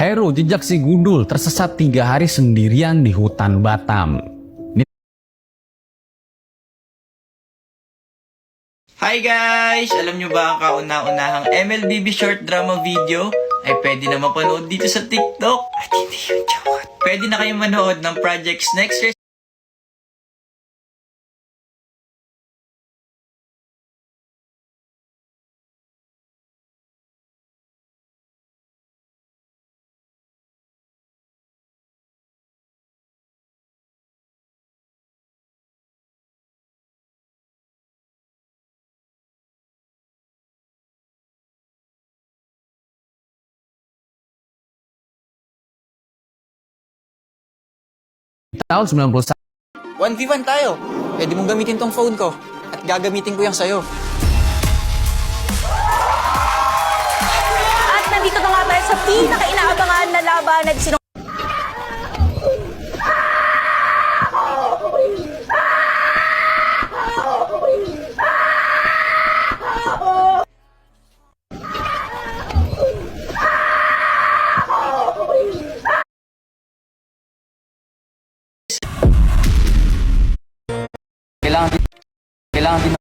Heru, jejak si Gundul, tersesat 3 hari sendirian di hutan Batam. Hi guys! Alam nyo ba ang kauna-unahang MLBB short drama video ay pwede na mapanood dito sa TikTok? At hindi yun joke. Pwede na kayong manood ng Project's Next Tahun 91. 1v1 tayo. Pwede mong gamitin tong phone ko. At gagamitin ko yan sa'yo. At nandito na nga tayo sa pinaka-inaabangan na labanan. Kailangan din